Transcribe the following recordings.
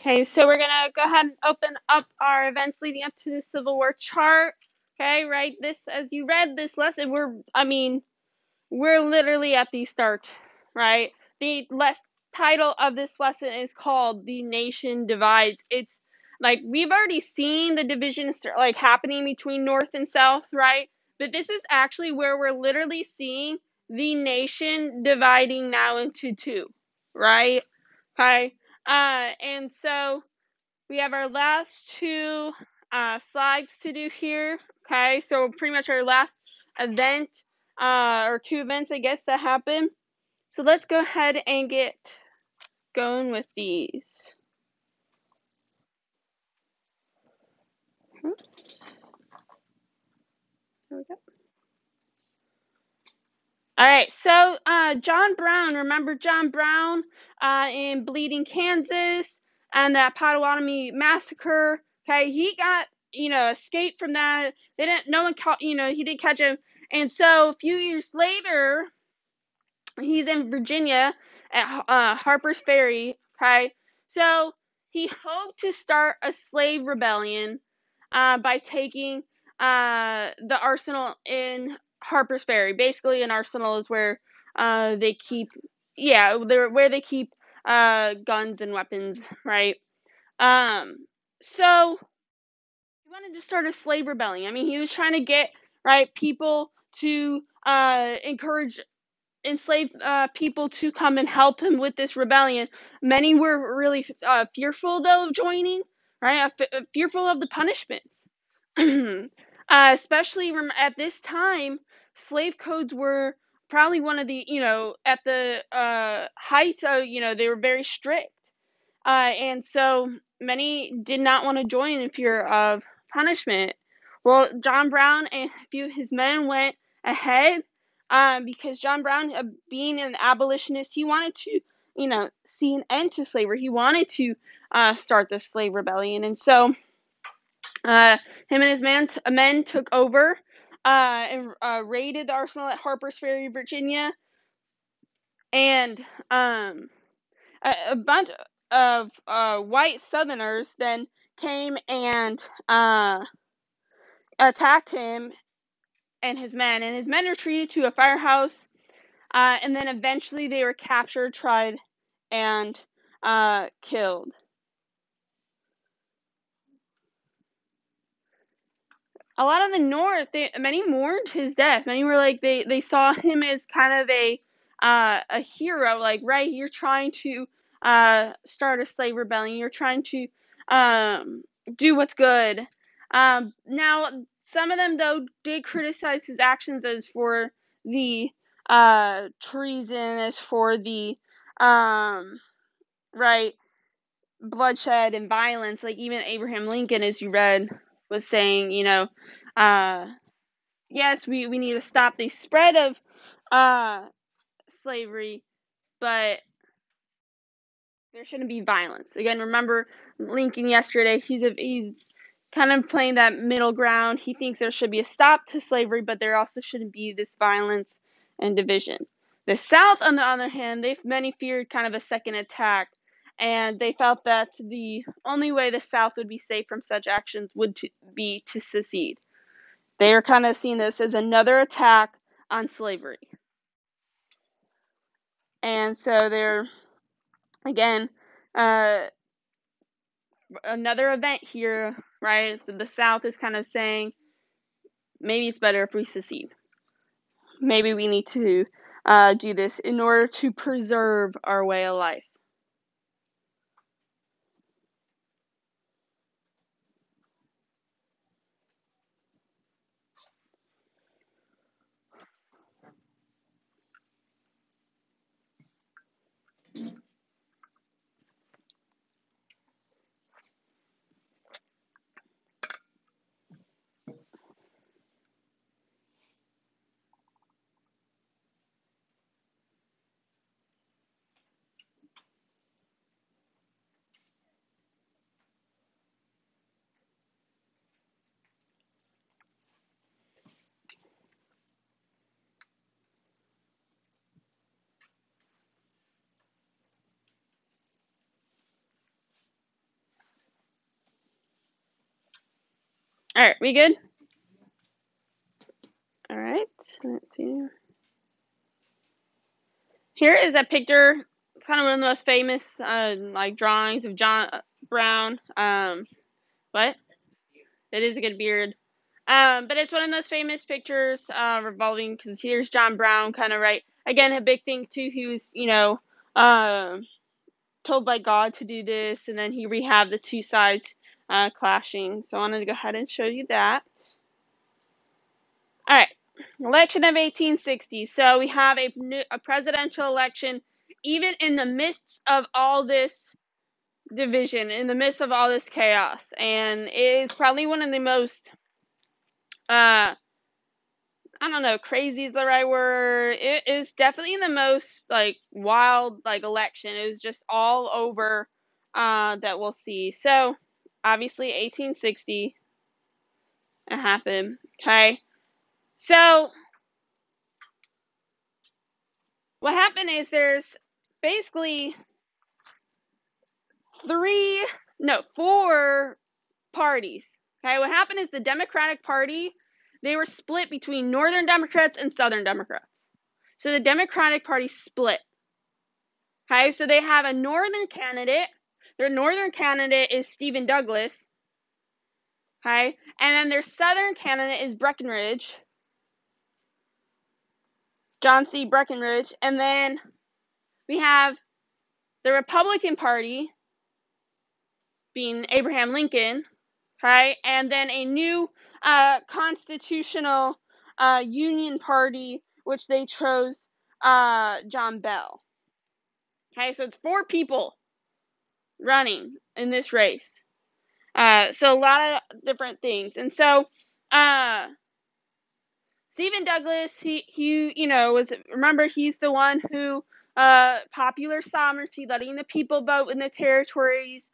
Okay, so we're gonna go ahead and open up our events leading up to the Civil War chart. Okay, right? This, as you read this lesson, we're literally at the start, right? The title of this lesson is called "The Nation Divides." It's like we've already seen the division start, like happening between North and South, right? But this is actually where we're literally seeing the nation dividing now into two, right? Okay. And so we have our last two slides to do here. Okay, so pretty much our last event, or two events, I guess, that happened. So let's go ahead and get going with these. Oops. There we go. All right, so John Brown, remember John Brown in Bleeding, Kansas, and that Potawatomi massacre? Okay, he got, escaped from that. They didn't, no one caught, he didn't catch him. And so a few years later, he's in Virginia at Harper's Ferry. Okay, so he hoped to start a slave rebellion by taking the arsenal in Harper's Ferry. Basically, an arsenal is where they keep, yeah, where they keep guns and weapons, right? So he wanted to start a slave rebellion. I mean, he was trying to get people to encourage enslaved people to come and help him with this rebellion. Many were really fearful, though, of joining, right? Fearful of the punishments. Especially at this time, slave codes were probably one of the, at the height of, they were very strict. And so many did not want to join in fear of punishment. Well, John Brown and a few of his men went ahead because John Brown, being an abolitionist, he wanted to, see an end to slavery. He wanted to start the slave rebellion. And so him and his men took over and raided the arsenal at Harper's Ferry, Virginia. And a bunch of white Southerners then came and attacked him and his men. And his men retreated to a firehouse. And then eventually they were captured, tried, and killed. A lot of the North, many mourned his death. Many were like they saw him as kind of a hero. Like, right, you're trying to start a slave rebellion. You're trying to do what's good. Now, some of them though did criticize his actions as for the treason, as for the right bloodshed and violence. Like even Abraham Lincoln, as you read, was saying, uh, yes, we need to stop the spread of slavery, but there shouldn't be violence. Again, remember Lincoln yesterday, he's kind of playing that middle ground. He thinks there should be a stop to slavery, but there also shouldn't be this violence and division. The South, on the other hand, many feared kind of a second attack, and they felt that the only way the South would be safe from such actions would be to secede. They are kind of seeing this as another attack on slavery. And so they're, again, another event here, right? So the South is kind of saying, maybe it's better if we secede. Maybe we need to do this in order to preserve our way of life. All right, we good? All right, let's see. Here is a picture. It's kind of one of the most famous, like drawings of John Brown. What? It is a good beard. But it's one of those famous pictures, revolving, because here's John Brown, kind of right. Again, a big thing too. He was, told by God to do this, and then he rehabbed the two sides clashing. So I wanted to go ahead and show you that. All right, election of 1860. So we have a presidential election, even in the midst of all this division, in the midst of all this chaos, and it is probably one of the most, I don't know, crazy is the right word. It is definitely the most like wild like election. It was just all over that we'll see. So obviously 1860 it happened. Okay. So what happened is there's basically four parties. Okay, what happened is the Democratic Party, they were split between Northern Democrats and Southern Democrats. So the Democratic Party split. Okay, so they have a northern candidate. Their northern candidate is Stephen Douglas. Okay, and then their southern candidate is Breckinridge, John C. Breckinridge. And then we have the Republican Party being Abraham Lincoln. Okay, and then a new constitutional Union Party, which they chose John Bell. Okay, so it's four people running in this race. So a lot of different things. And so Stephen Douglas, he remember, he's the one who popular sovereignty, letting the people vote in the territories.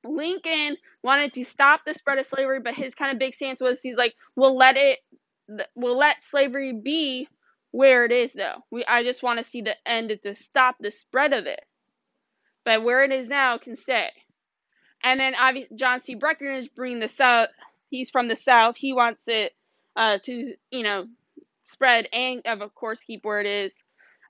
Lincoln wanted to stop the spread of slavery, but his kind of big stance was, he's like, we'll let slavery be where it is, though. I just want to see the end to stop the spread of it. But where it is now can stay. And then John C. Breckinridge, bringing the South. He's from the South. He wants it to, spread and, of course, keep where it is.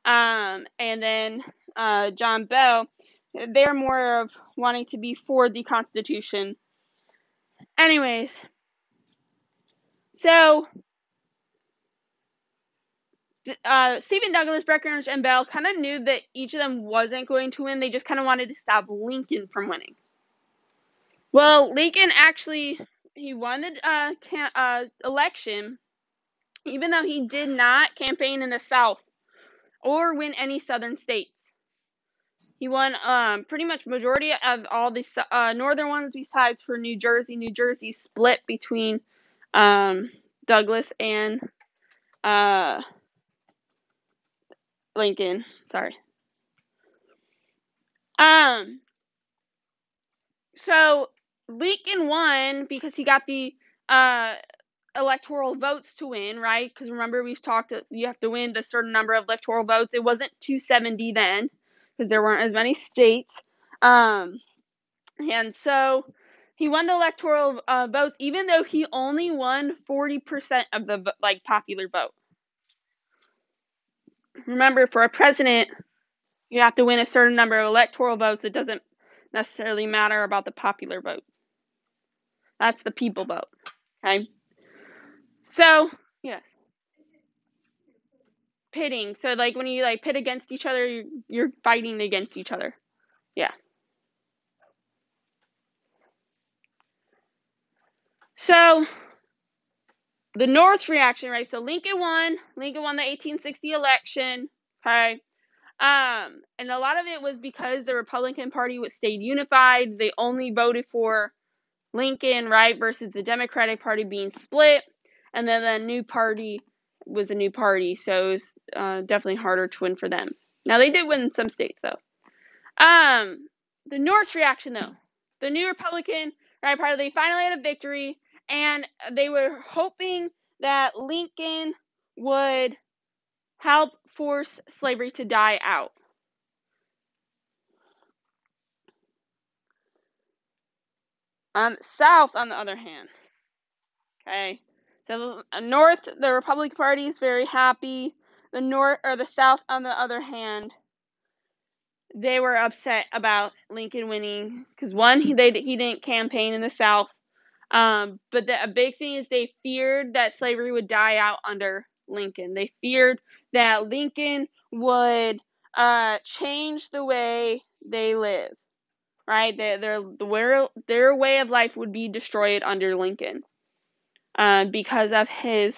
And then John Bell, they're more of wanting to be for the Constitution. Anyways, so Stephen Douglas, Breckinridge, and Bell kind of knew that each of them wasn't going to win. They just kind of wanted to stop Lincoln from winning. Well, Lincoln actually, he won the election, even though he did not campaign in the South or win any Southern states. He won pretty much majority of all the northern ones, besides for New Jersey. New Jersey split between Douglas and Lincoln. Sorry. So Lincoln won because he got the electoral votes to win, right? Because remember, we've talked, you have to win a certain number of electoral votes. It wasn't 270 then, because there weren't as many states. And so he won the electoral votes, even though he only won 40% of the popular vote. Remember, for a president, you have to win a certain number of electoral votes. It doesn't necessarily matter about the popular vote. That's the people vote. Okay. So, yeah. Pitting. So, like, when you, pit against each other, you're fighting against each other. Yeah. So, the North's reaction, right? So, Lincoln won. Lincoln won the 1860 election. Okay. And a lot of it was because the Republican Party stayed unified. They only voted for Lincoln, right, versus the Democratic Party being split. And then the new party was a new party, so it was definitely harder to win for them. Now, they did win in some states, though. The North's reaction, though. The new Republican Party, they finally had a victory, and they were hoping that Lincoln would help force slavery to die out. South, on the other hand, okay. So North, the Republican Party is very happy. The South, on the other hand, they were upset about Lincoln winning because one, he didn't campaign in the South. But a big thing is they feared that slavery would die out under Lincoln. They feared that Lincoln would change the way they live, right? Their way of life would be destroyed under Lincoln because of his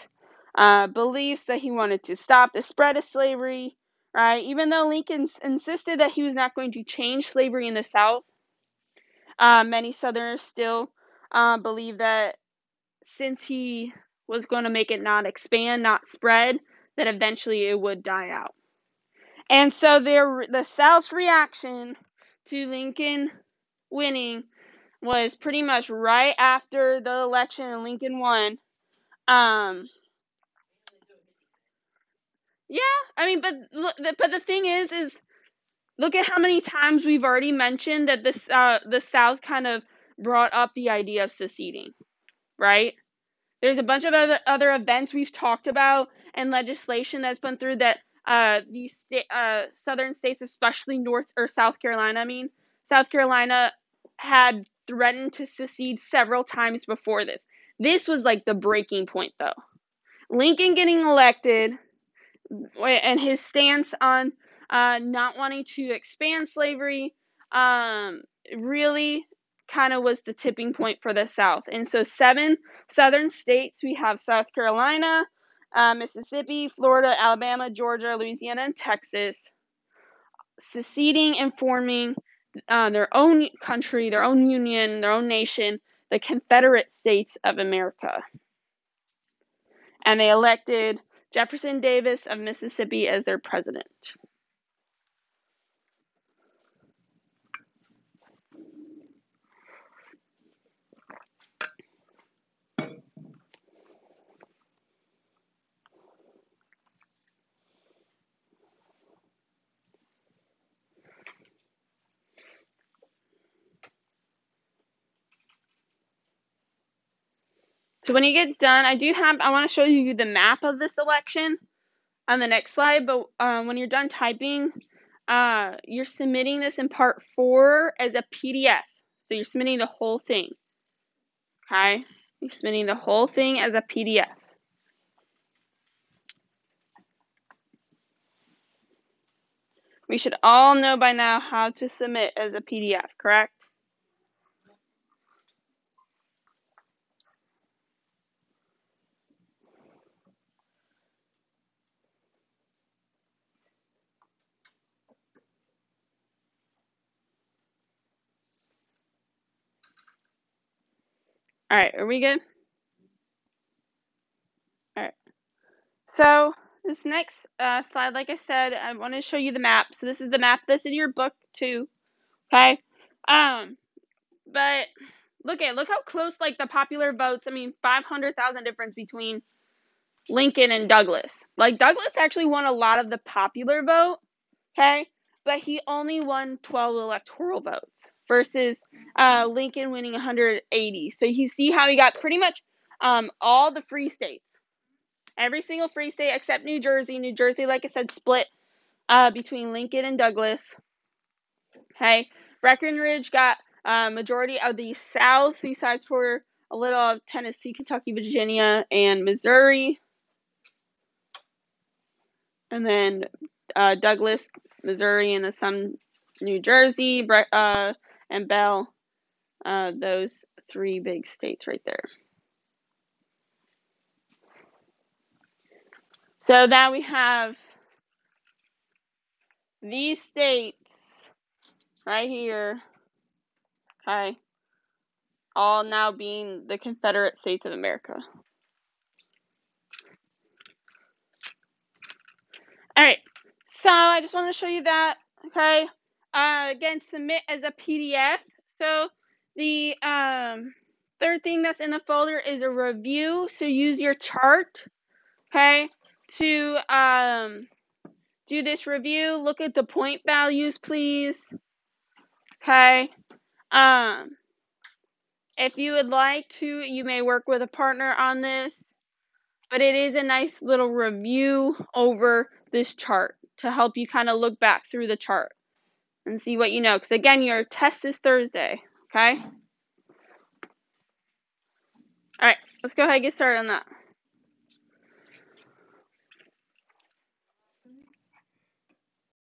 beliefs that he wanted to stop the spread of slavery, right? Even though Lincoln insisted that he was not going to change slavery in the South, many Southerners still believe that since he was going to make it not expand, not spread, that eventually it would die out. And so the South's reaction to Lincoln winning was pretty much right after the election and Lincoln won. Yeah, I mean, but the thing is look at how many times we've already mentioned that the South kind of brought up the idea of seceding, right? There's a bunch of other events we've talked about and legislation that's been through that these southern states, especially South Carolina, South Carolina had threatened to secede several times before this. This was like the breaking point, though. Lincoln getting elected and his stance on not wanting to expand slavery really kind of was the tipping point for the South. And so 7 southern states, we have South Carolina, Mississippi, Florida, Alabama, Georgia, Louisiana, and Texas, seceding and forming their own country, their own union, their own nation, the Confederate States of America. And they elected Jefferson Davis of Mississippi as their president. So when you get done, I want to show you the map of this election on the next slide, but when you're done typing, you're submitting this in part 4 as a PDF. So you're submitting the whole thing, okay? You're submitting the whole thing as a PDF. We should all know by now how to submit as a PDF, correct? All right, are we good? All right. So this next slide, like I said, I want to show you the map. So this is the map that's in your book too, okay? But look how close, like, the popular votes. 500,000 difference between Lincoln and Douglas. Like, Douglas actually won a lot of the popular vote, okay? But he only won 12 electoral votes versus Lincoln winning 180. So you see how he got pretty much all the free states. Every single free state except New Jersey. New Jersey, like I said, split between Lincoln and Douglas. Okay, Breckinridge got majority of the South, besides for a little of Tennessee, Kentucky, Virginia, and Missouri. And then Douglas, Missouri, and some New Jersey, and Bell. Those 3 big states right there. So now we have these states right here, okay, all now being the Confederate States of America. Alright, so I just want to show you that, okay? Again, submit as a PDF. So the third thing that's in the folder is a review. So use your chart, okay, to do this review. Look at the point values, please. Okay. If you would like to, you may work with a partner on this, but it is a nice little review over this chart to help you kind of look back through the chart and see what you know. Because again, your test is Thursday, okay? All right, let's go ahead and get started on that.